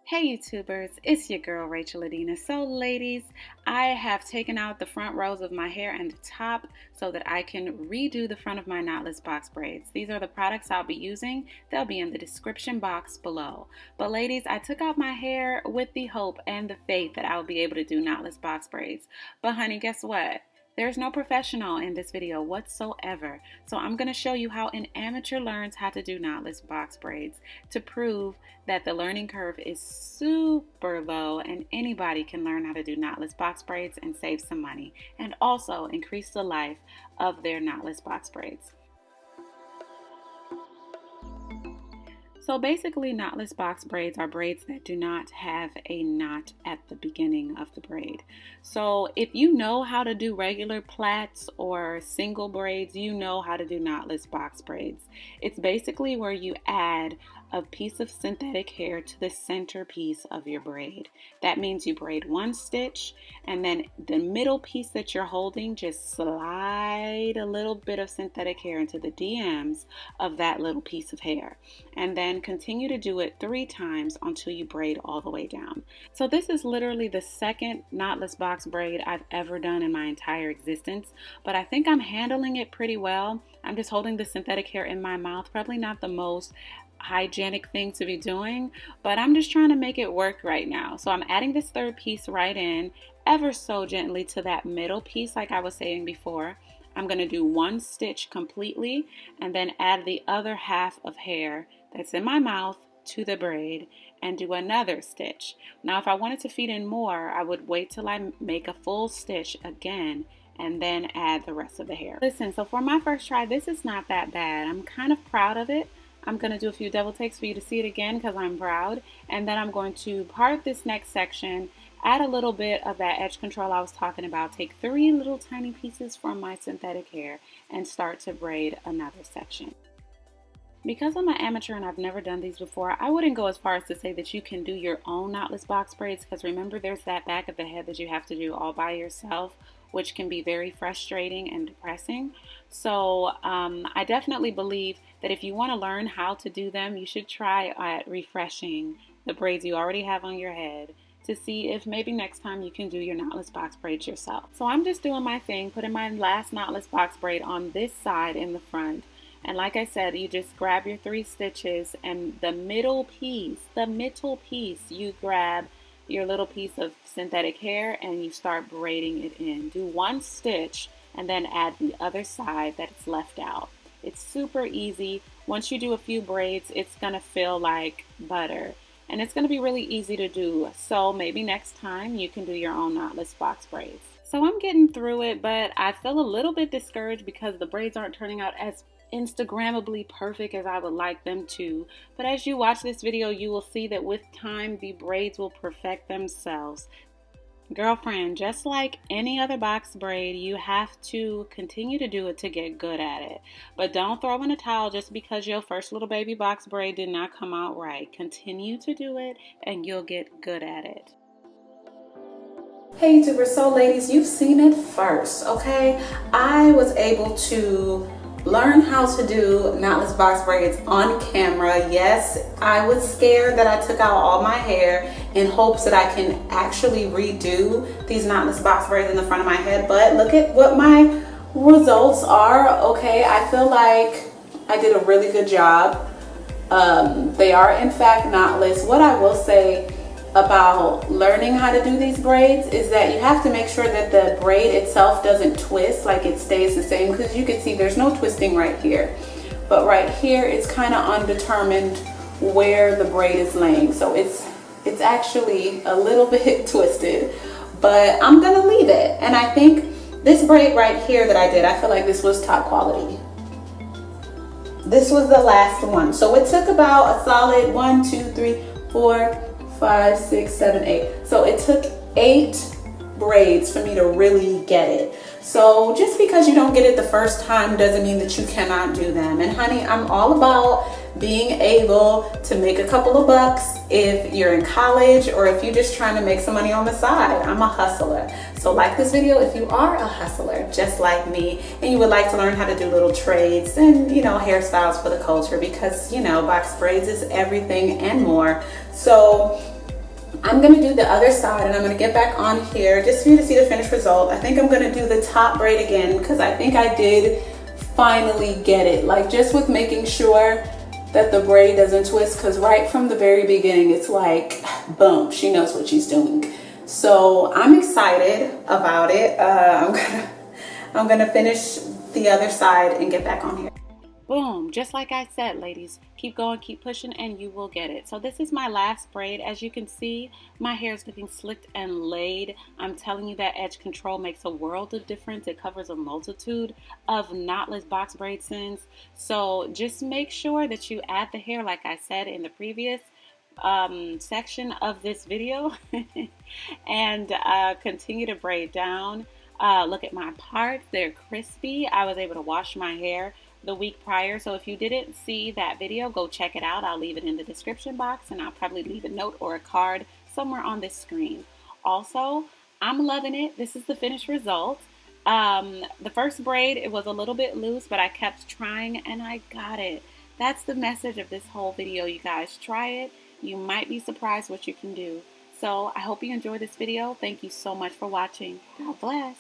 Hey YouTubers, it's your girl Rachel Adina. So ladies, I have taken out the front rows of my hair and the top so that I can redo the front of my knotless box braids. These are the products I'll be using. They'll be in the description box below. But ladies, I took out my hair with the hope and the faith that I'll be able to do knotless box braids. But honey, guess what? There's no professional in this video whatsoever, so I'm going to show you how an amateur learns how to do knotless box braids to prove that the learning curve is super low and anybody can learn how to do knotless box braids and save some money and also increase the life of their knotless box braids. So basically, knotless box braids are braids that do not have a knot at the beginning of the braid. So if you know how to do regular plaits or single braids, you know how to do knotless box braids. It's basically where you add a piece of synthetic hair to the center piece of your braid. That means you braid one stitch and then the middle piece that you're holding, just slide a little bit of synthetic hair into the DMs of that little piece of hair. And then continue to do it 3 times until you braid all the way down. So this is literally the second knotless box braid I've ever done in my entire existence, but I think I'm handling it pretty well. I'm just holding the synthetic hair in my mouth, probably not the most hygienic thing to be doing, but I'm just trying to make it work right now. So I'm adding this third piece right in ever so gently to that middle piece like I was saying before. I'm going to do 1 stitch completely and then add the other half of hair that's in my mouth to the braid and do another stitch. Now if I wanted to feed in more, I would wait till I make a full stitch again and then add the rest of the hair. Listen, so for my first try, this is not that bad. I'm kind of proud of it. I'm going to do a few double takes for you to see it again because I'm proud. And then I'm going to part this next section, add a little bit of that edge control I was talking about, take 3 little tiny pieces from my synthetic hair and start to braid another section. Because I'm an amateur and I've never done these before, I wouldn't go as far as to say that you can do your own knotless box braids because remember there's that back of the head that you have to do all by yourself, which can be very frustrating and depressing. So I definitely believe that if you want to learn how to do them, you should try at refreshing the braids you already have on your head to see if maybe next time you can do your knotless box braids yourself. So I'm just doing my thing, putting my last knotless box braid on this side in the front. And like I said, you just grab your 3 stitches and the middle piece, you grab your little piece of synthetic hair and you start braiding it in. Do 1 stitch and then add the other side that's left out. It's super easy. Once you do a few braids, it's gonna feel like butter and it's gonna be really easy to do. So maybe next time you can do your own knotless box braids. So I'm getting through it, but I feel a little bit discouraged because the braids aren't turning out as Instagrammably perfect as I would like them to. But as you watch this video, you will see that with time, the braids will perfect themselves. Girlfriend, just like any other box braid, you have to continue to do it to get good at it. But don't throw in a towel just because your first little baby box braid did not come out right. Continue to do it and you'll get good at it. Hey YouTubers, so ladies, you've seen it first, okay? I was able to learn how to do knotless box braids on camera. Yes, I was scared that I took out all my hair in hopes that I can actually redo these knotless box braids in the front of my head, but look at what my results are, okay? I feel like I did a really good job. They are in fact knotless. What I will say about learning how to do these braids is that you have to make sure that the braid itself doesn't twist, like it stays the same, because you can see there's no twisting right here, but right here it's kind of undetermined where the braid is laying, so it's actually a little bit twisted, but I'm gonna leave it. And I think this braid right here that I did, I feel like this was top quality. This was the last one, so it took about a solid 1, 2, 3, 4, 5, 6, 7, 8. So it took 8 braids for me to really get it. So just because you don't get it the first time doesn't mean that you cannot do them. And honey, I'm all about being able to make a couple of bucks if you're in college or if you're just trying to make some money on the side. I'm a hustler. So like this video if you are a hustler just like me and you would like to learn how to do little trades and, you know, hairstyles for the culture, because, you know, box braids is everything and more. So I'm gonna do the other side and I'm gonna get back on here just for you to see the finished result. I think I'm gonna do the top braid again because I think I did finally get it. Like just with making sure that the braid doesn't twist, because right from the very beginning it's like, boom, she knows what she's doing. So I'm excited about it. I'm gonna finish the other side and get back on here. Boom, just like I said, ladies, keep going, keep pushing, and you will get it. So this is my last braid. As you can see, my hair is looking slicked and laid. I'm telling you that edge control makes a world of difference. It covers a multitude of knotless box braid sins. So just make sure that you add the hair, like I said in the previous section of this video, and continue to braid down. Look at my parts, they're crispy. I was able to wash my hair the week prior, so if you didn't see that video, go check it out. I'll leave it in the description box, and I'll probably leave a note or a card somewhere on this screen. Also, I'm loving it. This is the finished result. The first braid, it was a little bit loose, but I kept trying and I got it. That's the message of this whole video, you guys. Try it. You might be surprised what you can do. So I hope you enjoyed this video. Thank you so much for watching. God bless.